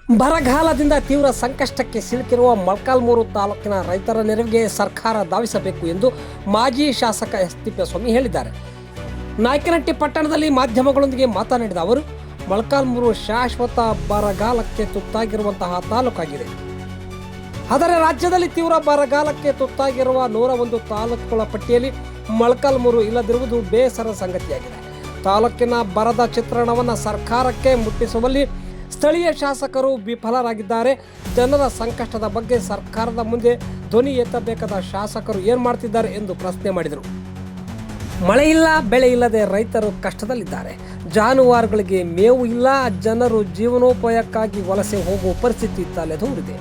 ಬರಗಾಲದಿಂದ ತೀವ್ರ ಸಂಕಷ್ಟಕ್ಕೆ ಸಿಲುಕಿರುವ ಮೊಳಕಾಲ್ಮೂರು ತಾಲೂಕಿನ ರೈತರ ನೆರವಿಗೆ ಸರ್ಕಾರ ಧಾವಿಸಬೇಕು ಎಂದು ಮಾಜಿ ಶಾಸಕ ಎಸ್ ತಿಪ್ಪೇಸ್ವಾಮಿ ಹೇಳಿದ್ದಾರೆ. ನಾಯಕನಹಟ್ಟಿ ಪಟ್ಟಣದಲ್ಲಿ ಮಾಧ್ಯಮಗಳೊಂದಿಗೆ ಮಾತನಾಡಿದ ಅವರು, ಮೊಳಕಾಲ್ಮೂರು ಶಾಶ್ವತ ಬರಗಾಲಕ್ಕೆ ತುತ್ತಾಗಿರುವಂತಹ ತಾಲೂಕಾಗಿದೆ. ಆದರೆ ರಾಜ್ಯದಲ್ಲಿ ತೀವ್ರ ಬರಗಾಲಕ್ಕೆ ತುತ್ತಾಗಿರುವ 101 ತಾಲೂಕುಗಳ ಪಟ್ಟಿಯಲ್ಲಿ ಮೊಳಕಾಲ್ಮೂರು ಇಲ್ಲದಿರುವುದು ಬೇಸರ ಸಂಗತಿಯಾಗಿದೆ. ತಾಲೂಕಿನ ಬರದ ಚಿತ್ರಣವನ್ನು ಸರ್ಕಾರಕ್ಕೆ ಮುಟ್ಟಿಸುವಲ್ಲಿ ಸ್ಥಳೀಯ ಶಾಸಕರು ವಿಫಲರಾಗಿದ್ದಾರೆ. ಜನರ ಸಂಕಷ್ಟದ ಬಗ್ಗೆ ಸರ್ಕಾರದ ಮುಂದೆ ಧ್ವನಿ ಎತ್ತಬೇಕಾದ ಶಾಸಕರು ಏನು ಮಾಡ್ತಿದ್ದಾರೆ ಎಂದು ಪ್ರಶ್ನೆ ಮಾಡಿದರು. ಮಳೆ ಇಲ್ಲ, ಬೆಳೆ ಇಲ್ಲದೆ ರೈತರು ಕಷ್ಟದಲ್ಲಿದ್ದಾರೆ. ಜಾನುವಾರುಗಳಿಗೆ ಮೇವು ಇಲ್ಲ, ಜನರು ಜೀವನೋಪಾಯಕ್ಕಾಗಿ ವಲಸೆ ಹೋಗುವ ಪರಿಸ್ಥಿತಿ ತಲೆದೂರಿದೆ.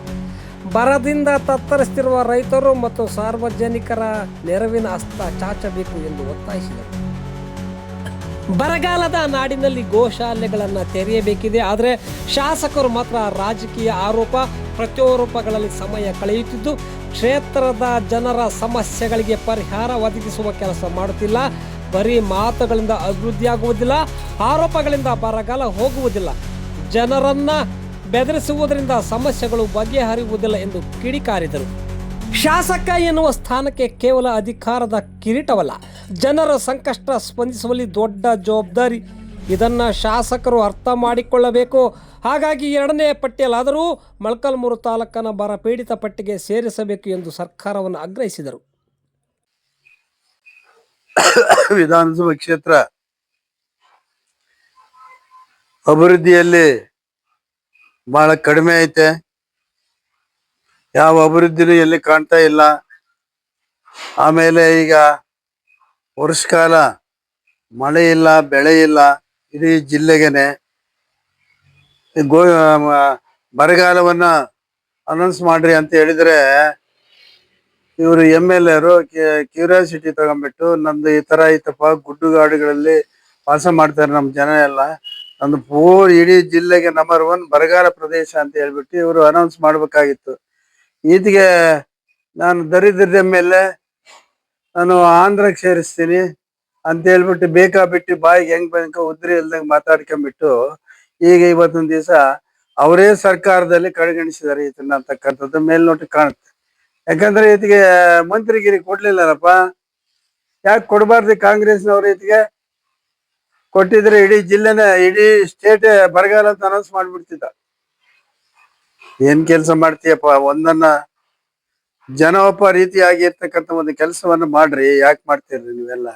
ಬರದಿಂದ ತತ್ತರಿಸುತ್ತಿರುವ ರೈತರು ಮತ್ತು ಸಾರ್ವಜನಿಕರ ನೆರವಿನ ಹಸ್ತ ಚಾಚಬೇಕು ಎಂದು ಒತ್ತಾಯಿಸಿದರು. ಬರಗಾಲದ ನಾಡಿನಲ್ಲಿ ಗೋಶಾಲೆಗಳನ್ನು ತೆರೆಯಬೇಕಿದೆ. ಆದರೆ ಶಾಸಕರು ಮಾತ್ರ ರಾಜಕೀಯ ಆರೋಪ ಪ್ರತ್ಯಾರೋಪಗಳಲ್ಲಿ ಸಮಯ ಕಳೆಯುತ್ತಿದ್ದು ಕ್ಷೇತ್ರದ ಜನರ ಸಮಸ್ಯೆಗಳಿಗೆ ಪರಿಹಾರ ಒದಗಿಸುವ ಕೆಲಸ ಮಾಡುತ್ತಿಲ್ಲ. ಬರೀ ಮಾತುಗಳಿಂದ ಅಭಿವೃದ್ಧಿಯಾಗುವುದಿಲ್ಲ, ಆರೋಪಗಳಿಂದ ಬರಗಾಲ ಹೋಗುವುದಿಲ್ಲ. ಜನರನ್ನ ಬೆದರಿಸುವುದರಿಂದ ಸಮಸ್ಯೆಗಳು ಬಗೆಹರಿಯುವುದಿಲ್ಲ ಎಂದು ಕಿಡಿಕಾರಿದರು. ಶಾಸಕ ಎನ್ನುವ ಸ್ಥಾನಕ್ಕೆ ಕೇವಲ ಅಧಿಕಾರದ ಕಿರೀಟವಲ್ಲ, ಜನರ ಸಂಕಷ್ಟ ಸ್ಪಂದಿಸುವಲ್ಲಿ ದೊಡ್ಡ ಜವಾಬ್ದಾರಿ. ಇದನ್ನು ಶಾಸಕರು ಅರ್ಥ ಮಾಡಿಕೊಳ್ಳಬೇಕು. ಹಾಗಾಗಿ 2ನೇ ಪಟ್ಟಿಯಲ್ಲಾದರೂ ಮೊಳಕಾಲ್ಮೂರು ತಾಲೂಕನ್ನು ಬರಪೀಡಿತ ಪಟ್ಟಿಗೆ ಸೇರಿಸಬೇಕು ಎಂದು ಸರ್ಕಾರವನ್ನು ಆಗ್ರಹಿಸಿದರು. ವಿಧಾನಸಭಾ ಕ್ಷೇತ್ರ ಅಭಿವೃದ್ಧಿಯಲ್ಲಿ ಬಹಳ ಕಡಿಮೆ ಐತೆ. ಯಾವ ಅಭಿವೃದ್ಧಿನೂ ಎಲ್ಲಿ ಕಾಣ್ತಾ ಇಲ್ಲ. ಆಮೇಲೆ ಈಗ ವರ್ಷಕಾಲ ಮಳೆ ಇಲ್ಲ, ಬೆಳೆ ಇಲ್ಲ. ಇಡೀ ಜಿಲ್ಲೆಗೆನೆ ಬರಗಾಲವನ್ನ ಅನೌನ್ಸ್ ಮಾಡ್ರಿ ಅಂತ ಹೇಳಿದ್ರೆ ಇವರು MLA ಕ್ಯೂರಿಯಾಸಿಟಿ ತಗೊಂಡ್ಬಿಟ್ಟು ನಮ್ದು ಈ ತರ ಐತಪ್ಪ, ಗುಡ್ಡುಗಾಡುಗಳಲ್ಲಿ ವಾಸ ಮಾಡ್ತಾರೆ ನಮ್ಮ ಜನ ಎಲ್ಲ, ನಮ್ದು ಇಡೀ ಜಿಲ್ಲೆಗೆ ನಂಬರ್ 1 ಬರಗಾಲ ಪ್ರದೇಶ ಅಂತ ಹೇಳ್ಬಿಟ್ಟು ಇವರು ಅನೌನ್ಸ್ ಮಾಡ್ಬೇಕಾಗಿತ್ತು. ಈತಿಗೆ ನಾನು ದರಿದ್ರದ ಮೇಲೆ ನಾನು ಆಂಧ್ರಕ್ಕೆ ಸೇರಿಸ್ತೀನಿ ಅಂತ ಹೇಳ್ಬಿಟ್ಟು ಬೇಕಾಬಿಟ್ಟು ಬಾಯಿಗೆ ಹೆಂಗ್ ಬೇಕ ಉದ್ರಿ ಇಲ್ದಂಗೆ ಮಾತಾಡ್ಕೊಂಡ್ಬಿಟ್ಟು ಈಗ ಇವತ್ತೊಂದು ದಿವಸ ಅವರೇ ಸರ್ಕಾರದಲ್ಲಿ ಕಡೆಗಣಿಸಿದ್ದಾರೆ ಈತನ ಅಂತಕ್ಕಂಥದ್ದು ಮೇಲ್ನೋಟಕ್ಕೆ ಕಾಣುತ್ತೆ. ಯಾಕಂದ್ರೆ ಈತಿಗೆ ಮಂತ್ರಿಗಿರಿ ಕೊಡ್ಲಿಲ್ಲಪ್ಪ. ಯಾಕೆ ಕೊಡಬಾರ್ದು? ಕಾಂಗ್ರೆಸ್ನವ್ರು ಈತಿಗೆ ಕೊಟ್ಟಿದ್ರೆ ಇಡೀ ಜಿಲ್ಲೆನ ಇಡೀ ಸ್ಟೇಟ್ ಬರಗಾಲ ಅಂತ ಅನೌನ್ಸ್ ಮಾಡ್ಬಿಡ್ತಿದ್ದ. ಏನ್ ಕೆಲಸ ಮಾಡ್ತೀಯಪ್ಪ? ಒಂದನ್ನ ಜನೋಪ ರೀತಿಯಾಗಿ ಇರ್ತಕ್ಕಂಥ ಒಂದು ಕೆಲಸವನ್ನ ಮಾಡ್ರಿ. ಯಾಕೆ ಮಾಡ್ತೀರ್ರಿ ನೀವೆಲ್ಲ?